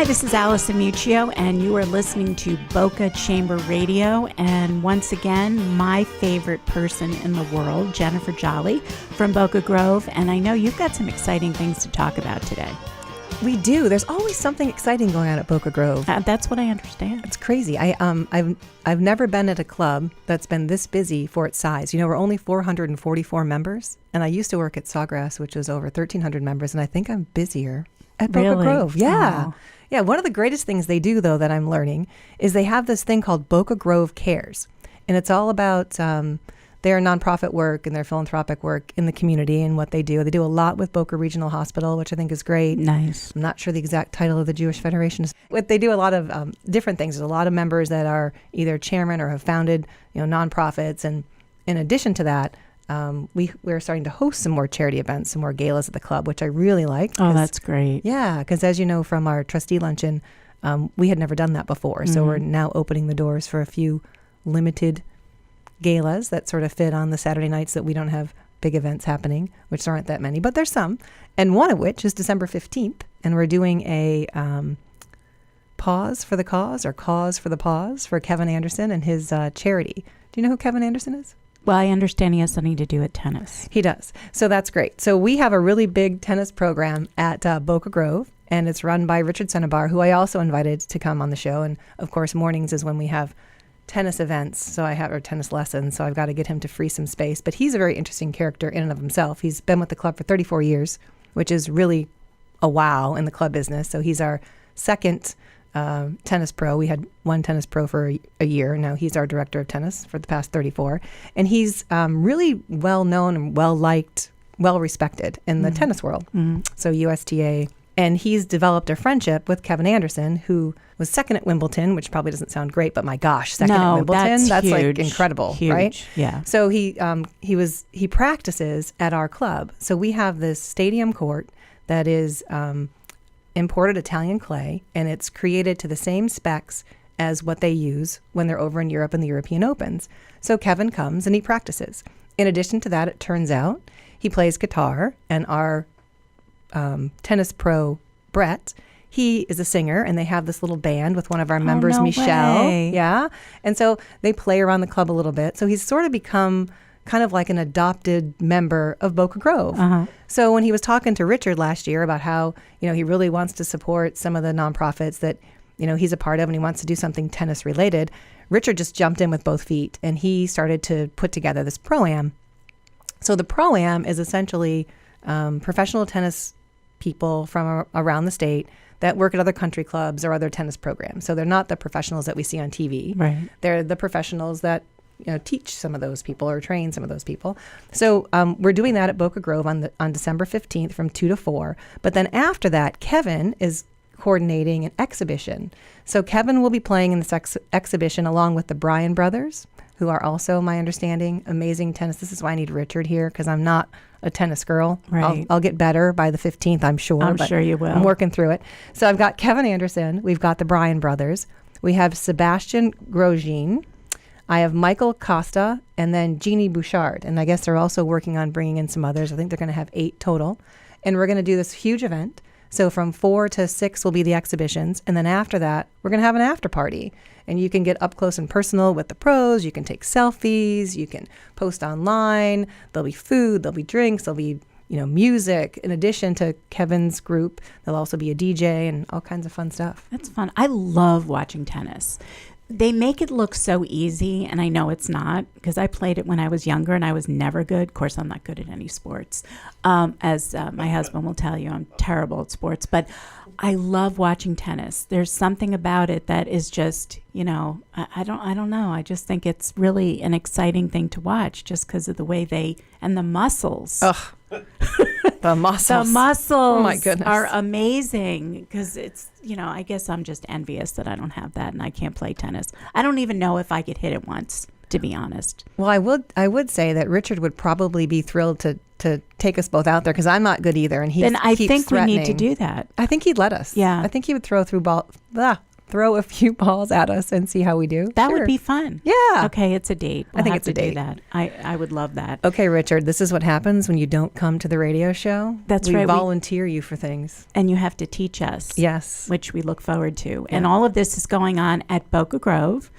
Hi, this is Allison Muccio, and you are listening to Boca Chamber Radio. And once again, my favorite person in the world, Jennifer Jolly from Boca Grove. And I know you've got some exciting things to talk about today. We do. There's always something exciting going on at Boca Grove. That's what I understand. It's crazy. I've never been at a club that's been this busy for its size. You know, we're only 444 members, and I used to work at Sawgrass, which was over 1,300 members, and I think I'm busier at Boca Grove. Yeah. Oh. Yeah, one of the greatest things they do, though, that I'm learning is they have this thing called Boca Grove Cares. And it's all about their nonprofit work and their philanthropic work in the community and what they do. They do a lot with Boca Regional Hospital, which I think is great. Nice. I'm not sure the exact title of the Jewish Federation is. But they do a lot of different things. There's a lot of members that are either chairman or have founded, nonprofits. And in addition to that, we're starting to host some more charity events, some more galas at the club, which I really like. Oh, that's great. Yeah, because as you know from our trustee luncheon, we had never done that before. So we're now opening the doors for a few limited galas that sort of fit on the Saturday nights that we don't have big events happening, which aren't that many, but there's some. And one of which is December 15th. And we're doing a Paws for the Cause or Cause for the Paws for Kevin Anderson and his charity. Do you know who Kevin Anderson is? Well, I understand he has something to do with tennis. He does. So that's great. So we have a really big tennis program at Boca Grove, and it's run by Richard Senebar, who I also invited to come on the show. And of course, mornings is when we have tennis events. Or tennis lessons. So I've got to get him to free some space. But he's a very interesting character in and of himself. He's been with the club for 34 years, which is really a wow in the club business. So he's our second tennis pro. We had one tennis pro for a year. Now he's our director of tennis for the past 34. And he's really well known and well liked, well respected in the tennis world. So USTA. And he's developed a friendship with Kevin Anderson, who was second at Wimbledon, which probably doesn't sound great, but my gosh, second at Wimbledon, that's huge. Like incredible, Huge. Right? Yeah. So he practices at our club. So we have this stadium court that is imported Italian clay, and it's created to the same specs as what they use when they're over in Europe in the European Opens. So Kevin comes and he practices. In addition to that, it turns out he plays guitar, and our tennis pro, Brett, he is a singer, and they have this little band with one of our members, no Michelle. way. Yeah. And so they play around the club a little bit. So he's sort of become kind of like an adopted member of Boca Grove. So when he was talking to Richard last year about how, he really wants to support some of the nonprofits that, he's a part of, and he wants to do something tennis related, Richard just jumped in with both feet, and he started to put together this Pro-Am. So the Pro-Am is essentially professional tennis people from around the state that work at other country clubs or other tennis programs. So they're not the professionals that we see on TV. Right. They're the professionals that teach some of those people or train some of those people. So we're doing that at Boca Grove on December 15th from 2 to 4. But then after that, Kevin is coordinating an exhibition. So Kevin will be playing in this exhibition along with the Bryan brothers, who are also, my understanding, amazing tennis. This is why I need Richard here, because I'm not a tennis girl. Right. I'll get better by the 15th, I'm sure. I'm sure you will. I'm working through it. So I've got Kevin Anderson. We've got the Bryan brothers. We have Sebastian Grosjean. I have Michael Costa, and then Jeannie Bouchard. And I guess they're also working on bringing in some others. I think they're going to have 8 total. And we're going to do this huge event. So from 4 to 6 will be the exhibitions. And then after that, we're going to have an after party. And you can get up close and personal with the pros. You can take selfies. You can post online. There'll be food. There'll be drinks. There'll be, music. In addition to Kevin's group, there'll also be a DJ and all kinds of fun stuff. That's fun. I love watching tennis. They make it look so easy, and I know it's not, because I played it when I was younger, and I was never good. Of course, I'm not good at any sports. As my husband will tell you, I'm terrible at sports. But I love watching tennis. There's something about it that is just, I don't know. I just think it's really an exciting thing to watch, just because of the way and the muscles. Ugh. The muscles. The muscles oh my goodness. are amazing, because it's, I guess I'm just envious that I don't have that and I can't play tennis. I don't even know if I could hit it once, to be honest. Well, I would say that Richard would probably be thrilled to take us both out there, because I'm not good either, and he then I keeps think threatening. We need to do that. I think he'd let us. Yeah. I think he would throw throw a few balls at us and see how we do? That Sure. would be fun. Yeah. Okay, it's a date. I think We'll it's a have to do date. that. I would love that. Okay, Richard, this is what happens when you don't come to the radio show. That's we right. volunteer you for things. And you have to teach us. Yes. Which we look forward to. Yeah. And all of this is going on at Boca Grove.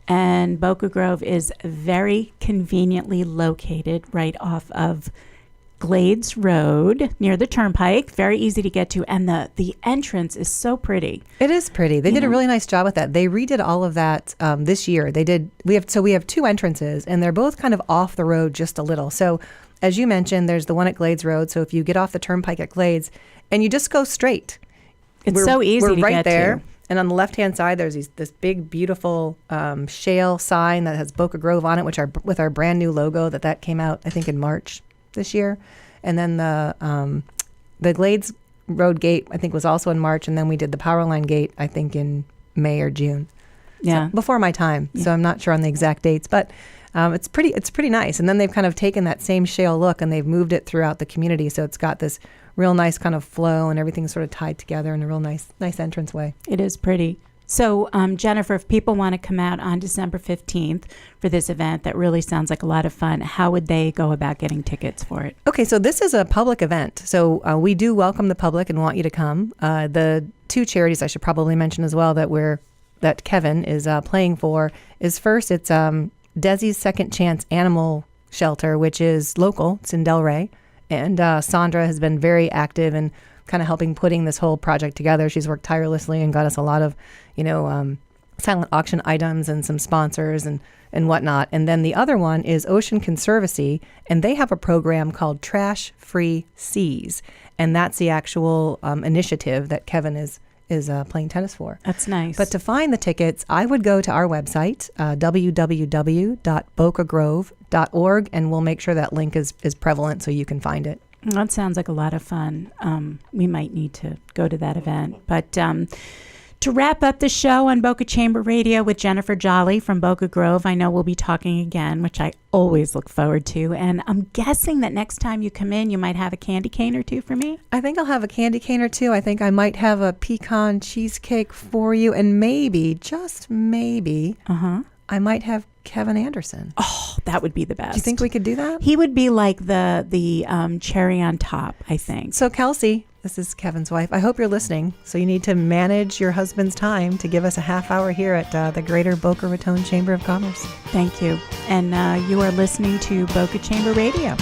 And Boca Grove is very conveniently located right off of Glades Road near the Turnpike. Very easy to get to. And the entrance is so pretty. It is pretty. They did a really nice job with that. They redid all of that this year. We have two entrances, and they're both kind of off the road just a little. So as you mentioned, there's the one at Glades Road. So if you get off the Turnpike at Glades and you just go straight, It's so easy we're to right get there. to. And on the left-hand side, there's this big, beautiful shale sign that has Boca Grove on it, with our brand new logo that came out, I think, in March this year. And then the Glades Road gate, I think, was also in March. And then we did the Power Line gate, I think, in May or June. Yeah. So, before my time. Yeah. So I'm not sure on the exact dates, but it's pretty nice. And then they've kind of taken that same shale look and they've moved it throughout the community. So it's got this real nice kind of flow and everything's sort of tied together in a real nice entranceway. It is pretty. So, Jennifer, if people want to come out on December 15th for this event, that really sounds like a lot of fun. How would they go about getting tickets for it? Okay, so this is a public event. So we do welcome the public and want you to come. The two charities I should probably mention as well that Kevin is playing for is first, it's Desi's Second Chance Animal Shelter, which is local. It's in Delray. And Sandra has been very active in kind of helping putting this whole project together. She's worked tirelessly and got us a lot of, silent auction items and some sponsors and whatnot. And then the other one is Ocean Conservancy, and they have a program called Trash Free Seas. And that's the actual initiative that Kevin is playing tennis for. That's nice. But to find the tickets, I would go to our website, www.bocagrove.org, and we'll make sure that link is prevalent so you can find it. That sounds like a lot of fun. We might need to go to that event. But to wrap up the show on Boca Chamber Radio with Jennifer Jolly from Boca Grove, I know we'll be talking again, which I always look forward to. And I'm guessing that next time you come in, you might have a candy cane or two for me. I think I'll have a candy cane or two. I think I might have a pecan cheesecake for you. And maybe, just maybe, I might have Kevin Anderson. Oh, that would be the best. Do you think we could do that? He would be like the cherry on top, I think. So Kelsey, this is Kevin's wife. I hope you're listening. So you need to manage your husband's time to give us a half hour here at the Greater Boca Raton Chamber of Commerce. Thank you. And you are listening to Boca Chamber Radio.